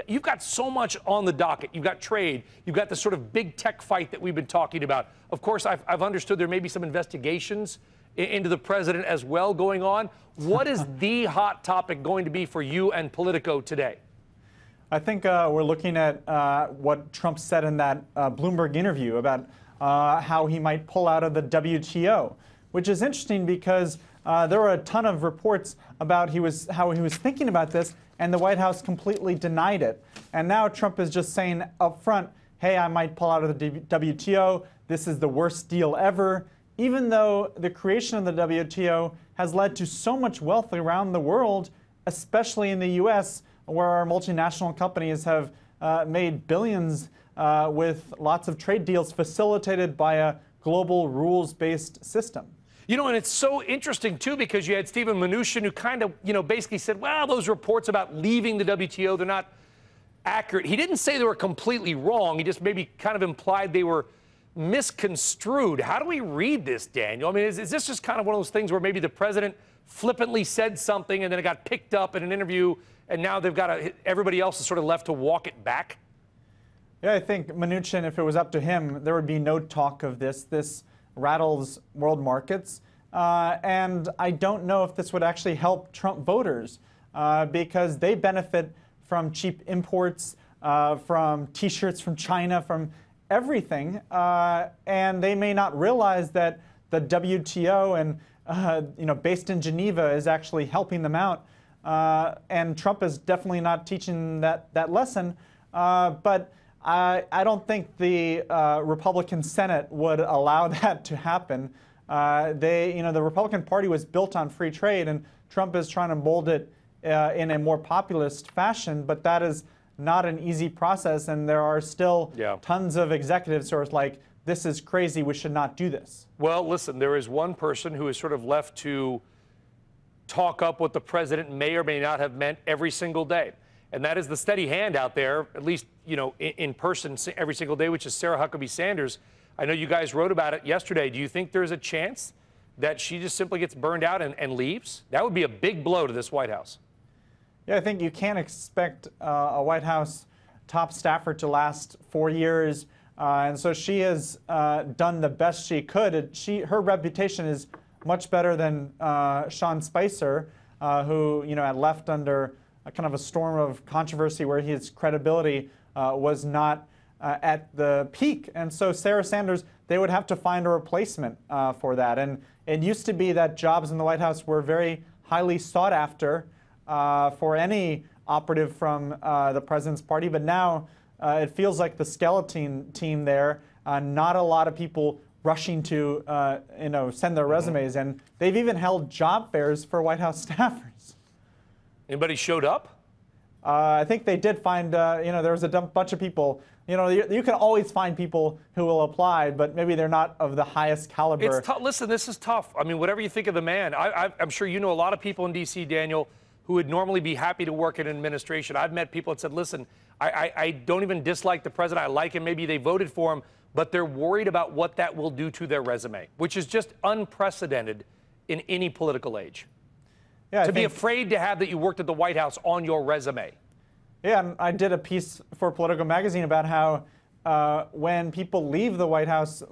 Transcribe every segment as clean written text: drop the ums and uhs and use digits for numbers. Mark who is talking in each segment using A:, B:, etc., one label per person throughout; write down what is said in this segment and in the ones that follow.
A: you've got so much on the docket. You've got trade. You've got this sort of big tech fight that we've been talking about. Of course, I've understood there may be some investigations into the president as well going on. What is the hot topic going to be for you and Politico today?
B: I think we're looking at what Trump said in that Bloomberg interview about how he might pull out of the WTO, which is interesting because there were a ton of reports about how he was thinking about this, and the White House completely denied it. And now Trump is just saying up front, hey, I might pull out of the WTO. This is the worst deal ever, even though the creation of the WTO has led to so much wealth around the world, especially in the U.S., where our multinational companies have made billions with lots of trade deals facilitated by a global rules-based system.
A: You know, and it's so interesting, too, because you had Steven Mnuchin who kind of, basically said, well, those reports about leaving the WTO, they're not accurate. He didn't say they were completely wrong. He just maybe kind of implied they were misconstrued. How do we read this, Daniel? I mean, is this just kind of one of those things where maybe the president flippantly said something and then it got picked up in an interview and now they've got everybody else is sort of left to walk it back?
B: Yeah, I think Mnuchin, if it was up to him, there would be no talk of this. This rattles world markets. And I don't know if this would actually help Trump voters because they benefit from cheap imports, from T-shirts from China, from everything. And they may not realize that the WTO and, based in Geneva is actually helping them out. And Trump is definitely not teaching that lesson. But I don't think the Republican Senate would allow that to happen. The Republican Party was built on free trade, and Trump is trying to mold it in a more populist fashion, but that is not an easy process, and there are still tons of executives who are like, this is crazy, we should not do this.
A: Well, listen, there is one person who is sort of left to talk up what the president may or may not have meant every single day. And that is the steady hand out there, at least, in person every single day, which is Sarah Huckabee Sanders. I know you guys wrote about it yesterday. Do you think there's a chance that she just simply gets burned out and leaves? That would be a big blow to this White House.
B: Yeah, I think you can't expect a White House top staffer to last 4 years. And so she has done the best she could. Her reputation is much better than Sean Spicer, who, had left under kind of a storm of controversy where his credibility was not at the peak. And so Sarah Sanders, they would have to find a replacement for that. And it used to be that jobs in the White House were very highly sought after for any operative from the president's party. But now it feels like the skeleton team there, not a lot of people rushing to send their resumes. And they've even held job fairs for White House staffers.
A: Anybody showed up?
B: I think they did find, there was a bunch of people. You can always find people who will apply, but maybe they're not of the highest caliber.
A: Listen, this is tough. I mean, whatever you think of the man, I'm sure you know a lot of people in D.C., Daniel, who would normally be happy to work in an administration. I've met people that said, listen, I don't even dislike the president. I like him. Maybe they voted for him, but they're worried about what that will do to their resume, which is just unprecedented in any political age. Yeah, to be afraid to have that you worked at the White House on your resume.
B: Yeah, and I did a piece for Politico magazine about how when people leave the White House,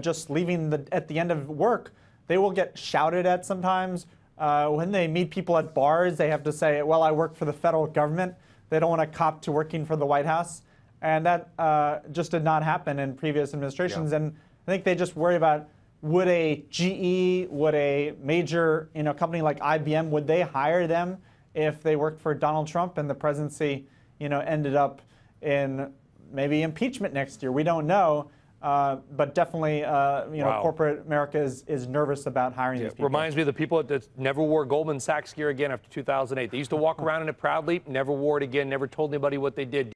B: just leaving at the end of work, they will get shouted at sometimes. When they meet people at bars, they have to say, well, I work for the federal government. They don't want to cop to working for the White House. And that just did not happen in previous administrations. Yeah. And I think they just worry about, would a GE, would a major company like IBM, would they hire them if they worked for Donald Trump and the presidency ended up in maybe impeachment next year? We don't know. But definitely, corporate America is nervous about hiring these people.
A: Reminds me of the people that never wore Goldman Sachs gear again after 2008. They used to walk around in it proudly, never wore it again, never told anybody what they did.